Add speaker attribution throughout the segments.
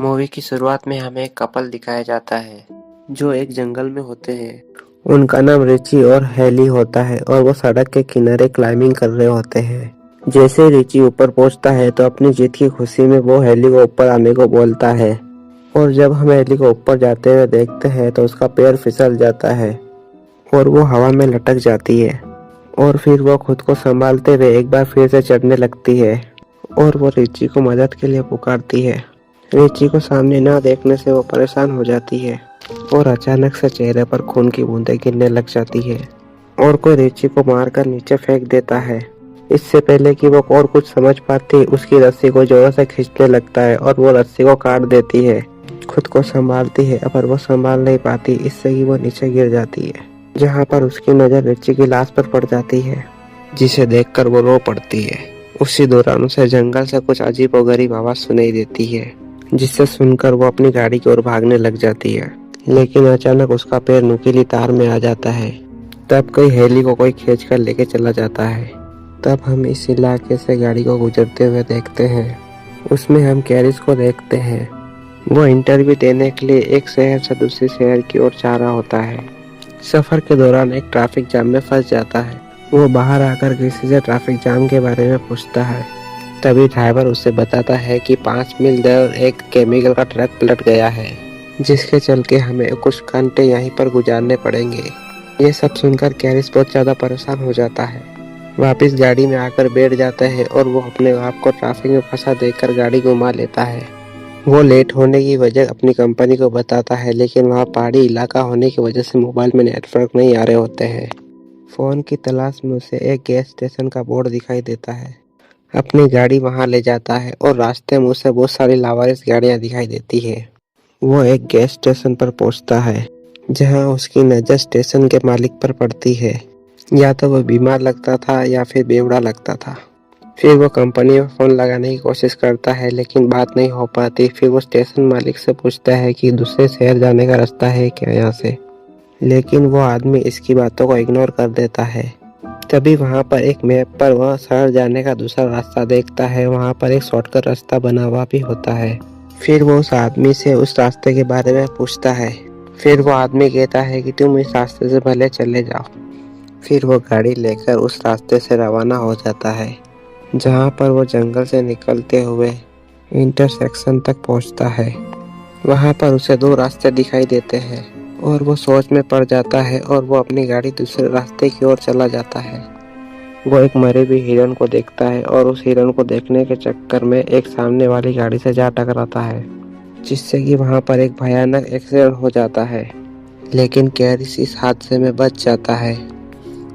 Speaker 1: Movie की शुरुआत में हमें एक कपल दिखाया जाता है जो एक जंगल में होते हैं। उनका नाम रिची और हेली होता है और वो सड़क के किनारे क्लाइंबिंग कर रहे होते हैं। जैसे रिची ऊपर पहुंचता है तो अपनी जीत की खुशी में वो हेली को ऊपर आने को बोलता है और जब हम हेली को ऊपर जाते हुए देखते हैं तो उसका पैर फिसल जाता है और वो हवा में लटक जाती है और फिर वो खुद को संभालते हुए एक बार फिर से चढ़ने लगती है और वो रिची को मदद के लिए पुकारती है। रिची को सामने ना देखने से वो परेशान हो जाती है और अचानक से चेहरे पर खून की बूंदें गिरने लग जाती है और कोई रिची को मारकर नीचे फेंक देता है। इससे पहले कि वो और कुछ समझ पाती उसकी रस्सी को जोरों से खींचने लगता है और वो रस्सी को काट देती है। खुद को संभालती है पर वो संभाल नहीं पाती, इससे कि वो नीचे गिर जाती है जहाँ पर उसकी नज़र रिची की लाश पर पड़ जाती है जिसे देखकर वो रो पड़ती है। उसी दौरान उसे जंगल से कुछ अजीब और गरीब आवाज सुनाई देती है जिससे सुनकर वो अपनी गाड़ी की ओर भागने लग जाती है, लेकिन अचानक उसका पैर नुकीली तार में आ जाता है। तब कोई हेली को कोई खींच कर लेके चला जाता है। तब हम इस इलाके से गाड़ी को गुजरते हुए देखते हैं। उसमें हम कैरिस को देखते हैं। वो इंटरव्यू देने के लिए एक शहर से दूसरे शहर की ओर जा रहा होता है। सफर के दौरान एक ट्रैफिक जाम में फंस जाता है। वो बाहर आकर किसी से ट्रैफिक जाम के बारे में पूछता है। तभी ड्राइवर उसे बताता है कि 5 मील दूर एक केमिकल का ट्रक पलट गया है जिसके चलते हमें कुछ घंटे यहीं पर गुजारने पड़ेंगे। ये सब सुनकर कैरिस बहुत ज़्यादा परेशान हो जाता है। वापस गाड़ी में आकर बैठ जाता है और वो अपने आप को ट्रैफिक में फंसा देखकर गाड़ी घुमा लेता है। वो लेट होने की वजह अपनी कंपनी को बताता है, लेकिन वहाँ पहाड़ी इलाका होने की वजह से मोबाइल में नेटवर्क नहीं आ रहे होते हैं। फ़ोन की तलाश में उसे एक गैस स्टेशन का बोर्ड दिखाई देता है। अपनी गाड़ी वहां ले जाता है और रास्ते में उसे बहुत सारी लावारिस गाड़ियां दिखाई देती है। वो एक गैस स्टेशन पर पहुंचता है जहां उसकी नज़र स्टेशन के मालिक पर पड़ती है। या तो वो बीमार लगता था या फिर बेवड़ा लगता था। फिर वो कंपनी में फ़ोन लगाने की कोशिश करता है लेकिन बात नहीं हो पाती। फिर वो स्टेशन मालिक से पूछता है कि दूसरे शहर जाने का रास्ता है क्या यहाँ से, लेकिन वो आदमी इसकी बातों को इग्नोर कर देता है। तभी वहाँ पर एक मैप पर वह शहर जाने का दूसरा रास्ता देखता है। वहाँ पर एक शॉर्टकट रास्ता बना हुआ भी होता है। फिर वो उस आदमी से उस रास्ते के बारे में पूछता है। फिर वो आदमी कहता है कि तुम इस रास्ते से भले चले जाओ। फिर वो गाड़ी लेकर उस रास्ते से रवाना हो जाता है जहाँ पर वो जंगल से निकलते हुए इंटरसेक्शन तक पहुँचता है। वहाँ पर उसे 2 रास्ते दिखाई देते हैं और वो सोच में पड़ जाता है और वो अपनी गाड़ी दूसरे रास्ते की ओर चला जाता है। वो एक मरे हुए हिरन को देखता है और उस हिरन को देखने के चक्कर में एक सामने वाली गाड़ी से जा टकराता है जिससे कि वहाँ पर एक भयानक एक्सीडेंट हो जाता है, लेकिन कैरिस इस हादसे में बच जाता है।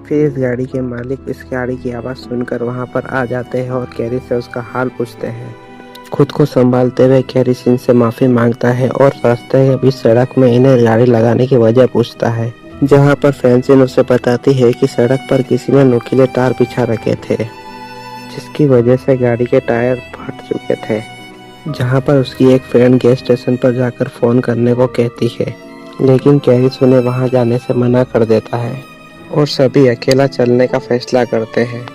Speaker 1: फिर इस गाड़ी के मालिक इस गाड़ी की आवाज़ सुनकर वहाँ पर आ जाते हैं और कैरिस से उसका हाल पूछते हैं। खुद को संभालते हुए कैरिस इनसे माफ़ी मांगता है और रास्ते के बीच सड़क में इन्हें गाड़ी लगाने की वजह पूछता है, जहां पर फ्रांसिन उसे बताती है कि सड़क पर किसी ने नुकीले तार बिछा रखे थे जिसकी वजह से गाड़ी के टायर फट चुके थे। जहां पर उसकी एक फ्रेंड गैस स्टेशन पर जाकर फ़ोन करने को कहती है, लेकिन कैरिस उन्हें वहां जाने से मना कर देता है और सभी अकेला चलने का फैसला करते हैं।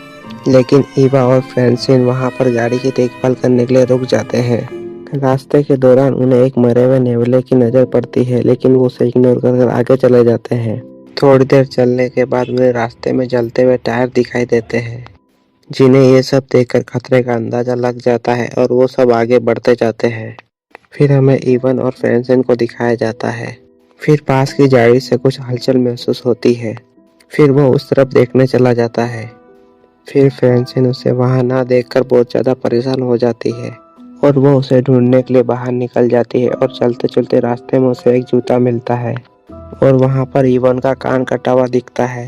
Speaker 1: लेकिन ईवा और फ्रांसिन वहां पर गाड़ी की देखभाल करने के लिए रुक जाते हैं। रास्ते के दौरान उन्हें एक मरे हुए नेवले की नज़र पड़ती है, लेकिन वो उसे इग्नोर कर आगे चले जाते हैं। थोड़ी देर चलने के बाद उन्हें रास्ते में जलते हुए टायर दिखाई देते हैं जिन्हें ये सब देखकर खतरे का अंदाजा लग जाता है और वो सब आगे बढ़ते जाते हैं। फिर हमें ईवन और फ्रांसिन को दिखाया जाता है। फिर पास की झाड़ी से कुछ हलचल महसूस होती है। फिर वो उस तरफ देखने चला जाता है। फिर फ्रांसिन उसे वहां ना देखकर बहुत ज़्यादा परेशान हो जाती है और वो उसे ढूंढने के लिए बाहर निकल जाती है और चलते चलते रास्ते में उसे एक जूता मिलता है और वहां पर ईवन का कान कटा हुआ दिखता है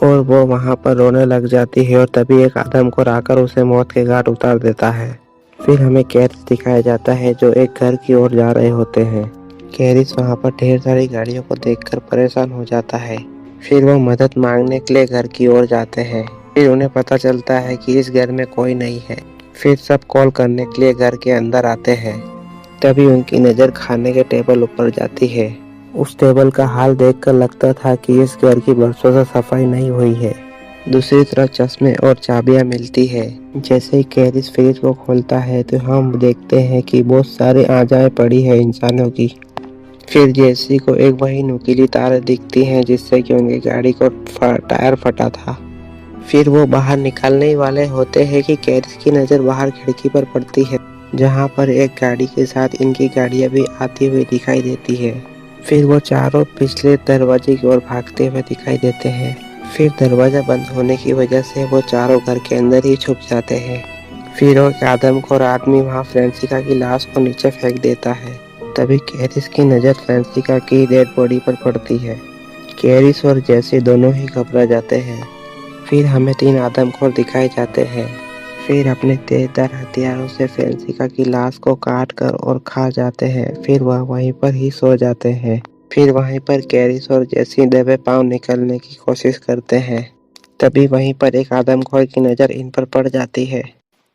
Speaker 1: और वो वहां पर रोने लग जाती है और तभी एक आदमखोर आकर उसे मौत के घाट उतार देता है। फिर हमें कैरिस दिखाया जाता है जो एक घर की ओर जा रहे होते हैं। कैरिस वहां पर ढेर सारी गाड़ियों को देखकर परेशान हो जाता है। फिर वो मदद मांगने के लिए घर की ओर जाते हैं। फिर उन्हें पता चलता है कि इस घर में कोई नहीं है। फिर सब कॉल करने के लिए घर के अंदर आते हैं। तभी उनकी नज़र खाने के टेबल ऊपर जाती है। उस टेबल का हाल देखकर लगता था कि इस घर की बरसों से सफाई नहीं हुई है। दूसरी तरफ चश्मे और चाबियां मिलती है। जैसे ही कैरिस फ्रिज को खोलता है तो हम देखते हैं कि बहुत सारी आजाएं पड़ी है इंसानों की। फिर जेसी को एक वही नुकीली तार दिखती हैं जिससे कि उनकी गाड़ी को टायर फटा था। फिर वो बाहर निकलने ही वाले होते हैं कि कैरिस की नज़र बाहर खिड़की पर पड़ती है, जहाँ पर एक गाड़ी के साथ इनकी गाड़ियाँ भी आती हुई दिखाई देती है। फिर वो चारों पिछले दरवाजे की ओर भागते हुए दिखाई देते हैं। फिर दरवाजा बंद होने की वजह से वो चारों घर के अंदर ही छुप जाते हैं। फिर एक आदमखोर आदमी वहाँ फ्रांसिका की लाश को नीचे फेंक देता है। तभी कैरिस की नज़र फ्रांसिका की डेड बॉडी पर पड़ती है। कैरिस और जैसे दोनों ही घबरा जाते हैं। फिर हमें 3 आदमखोर दिखाए जाते हैं। फिर अपने तेजधार हथियारों से फ्रांसिका की लाश को काट कर और खा जाते हैं। फिर वह वहीं पर ही सो जाते हैं। फिर वहीं पर कैरिस और जैसी दबे पांव निकलने की कोशिश करते हैं। तभी वहीं पर एक आदमखोर की नज़र इन पर पड़ जाती है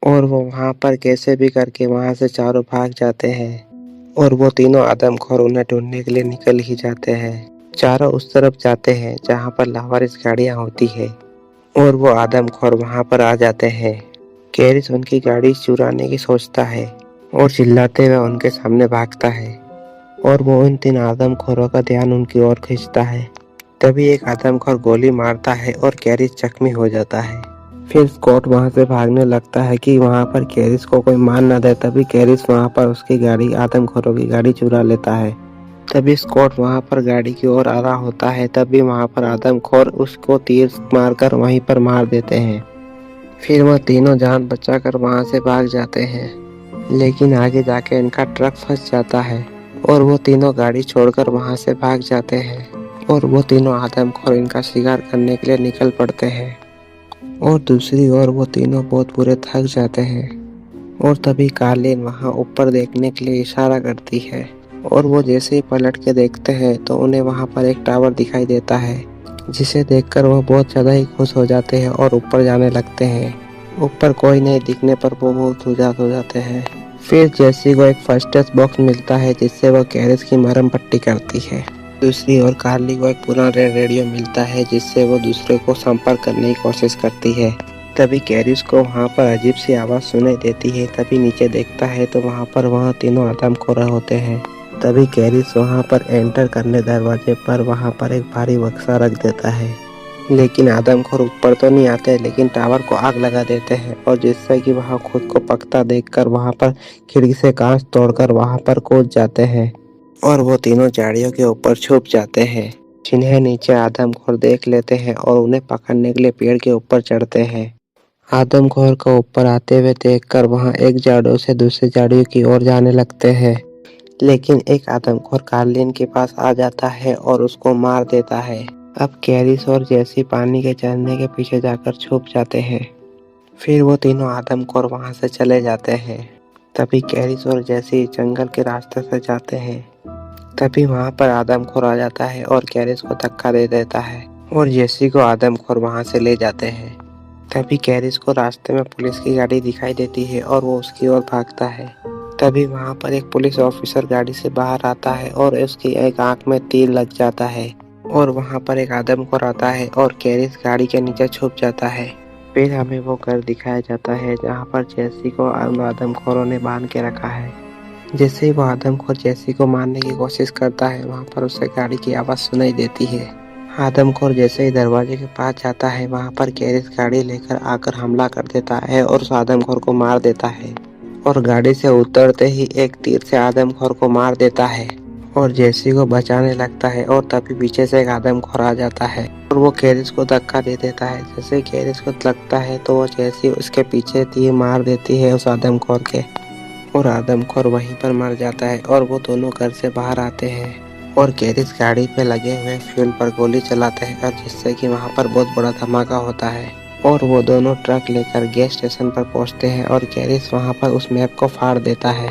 Speaker 1: और वो वहाँ पर कैसे भी करके वहाँ से चारों भाग जाते हैं और वो तीनों आदमखोर उन्हें ढूंढने के लिए निकल ही जाते हैं। चारों उस तरफ जाते हैं जहाँ पर लावारिस गाड़ियाँ होती है और वो आदमखोर वहाँ पर आ जाते हैं। कैरिस उनकी गाड़ी चुराने की सोचता है और चिल्लाते हुए उनके सामने भागता है और वो उन 3 आदमखोरों का ध्यान उनकी ओर खींचता है। तभी एक आदमखोर गोली मारता है और कैरिस जख्मी हो जाता है। फिर स्कॉट वहां से भागने लगता है कि वहां पर कैरिस को कोई मार न दे। तभी कैरिस वहां पर उसकी गाड़ी आदमखोरों की गाड़ी चुरा लेता है। तभी स्कॉट वहां पर गाड़ी की ओर आ रहा होता है। तभी वहां पर आदमखोर उसको तीर मारकर वहीं पर मार देते हैं। फिर वह तीनों जान बचाकर वहां से भाग जाते हैं, लेकिन आगे जाके इनका ट्रक फंस जाता है और वो तीनों गाड़ी छोड़कर वहां से भाग जाते हैं और वो तीनों आदमखोर इनका शिकार करने के लिए निकल पड़ते हैं। और दूसरी ओर वो तीनों बहुत बुरे थक जाते हैं और तभी कार्लिन वहां ऊपर देखने के लिए इशारा करती है और वो जैसे ही पलट के देखते हैं तो उन्हें वहां पर एक टावर दिखाई देता है, जिसे देखकर वो बहुत ज़्यादा ही खुश हो जाते हैं और ऊपर जाने लगते हैं। ऊपर कोई नहीं दिखने पर वो बहुत उदास हो जाते हैं। फिर जेसी को एक फर्स्ट एड बॉक्स मिलता है जिससे वो कैरिस की मरहम पट्टी करती है। दूसरी ओर कार्ली को एक पुराना रेडियो मिलता है जिससे वो दूसरे को संपर्क करने की कोशिश करती है। तभी कैरिस को वहाँ पर अजीब सी आवाज़ सुनाई देती है। तभी नीचे देखता है तो वहाँ तीनों आदमखोर होते हैं। तभी कैरिस वहाँ पर एंटर करने दरवाजे पर वहाँ पर एक भारी बक्सा रख देता है, लेकिन आदमखोर ऊपर तो नहीं आते, लेकिन टावर को आग लगा देते हैं और जिससे कि वहाँ खुद को पकता देखकर वहाँ पर खिड़की से कांच तोड़कर वहाँ पर कूद जाते हैं और वो तीनों झाड़ियों के ऊपर छुप जाते हैं, जिन्हें नीचे आदमखोर देख लेते हैं और उन्हें पकड़ने के लिए पेड़ के ऊपर चढ़ते हैं। आदमखोर को ऊपर आते हुए देखकर वहाँ एक झाड़ियों से दूसरे झाड़ियों की ओर जाने लगते हैं, लेकिन एक आदमखोर कार्लिन के पास आ जाता है और उसको मार देता है। अब कैरिस और जैसी पानी के झरने के पीछे जाकर छुप जाते हैं। फिर वो तीनों आदमखोर वहां से चले जाते हैं। तभी कैरिस और जैसी जंगल के रास्ते से जाते हैं। तभी वहां पर आदमखोर आ जाता है और कैरिस को धक्का दे देता है और जैसी को आदमखोर वहां से ले जाते हैं। तभी कैरिस को रास्ते में पुलिस की गाड़ी दिखाई देती है और वो उसकी ओर भागता है। तभी वहां पर एक पुलिस ऑफिसर गाड़ी से बाहर आता है और उसकी एक आंख में तीर लग जाता है और वहां पर एक आदमखोर आता है और कैरिस गाड़ी के नीचे छुप जाता है। फिर हमें वो घर दिखाया जाता है जहां पर जैसी को आदमखोरों ने बांध के रखा है। जैसे ही वो आदमखोर जैसी को मारने की कोशिश करता है, वहां पर उसे गाड़ी की आवाज सुनाई देती है। आदमखोर जैसे ही दरवाजे के पास जाता है, वहां पर कैरिस गाड़ी लेकर आकर हमला कर देता है और उस आदमखोर को मार देता है और गाड़ी से उतरते ही एक तीर से आदमखोर को मार देता है और जैसी को बचाने लगता है और तभी पीछे से एक आदमखोर आ जाता है और वो कैरिस को धक्का दे देता है। जैसे कैरिस को लगता है तो वो जैसी उसके पीछे तीर मार देती है उस आदमखोर के और आदमखोर वहीं पर मर जाता है और वो दोनों घर से बाहर आते हैं और कैरिस गाड़ी पे लगे हुए फ्यूल पर गोली चलाते हैं और जिससे कि वहाँ पर बहुत बड़ा धमाका होता है और वो दोनों ट्रक लेकर गैस स्टेशन पर पहुँचते हैं और कैरिस वहाँ पर उस मैप को फाड़ देता है।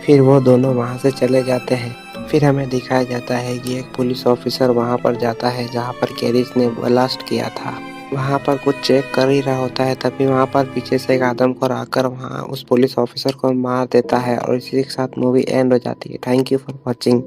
Speaker 1: फिर वो दोनों वहाँ से चले जाते हैं। फिर हमें दिखाया जाता है कि एक पुलिस ऑफिसर वहाँ पर जाता है जहाँ पर कैरिस ने ब्लास्ट किया था। वहाँ पर कुछ चेक कर ही रहा होता है। तभी वहाँ पर पीछे से एक आदमखोर आकर वहाँ उस पुलिस ऑफिसर को मार देता है और इसी के साथ मूवी एंड हो जाती है। Thank you for watching.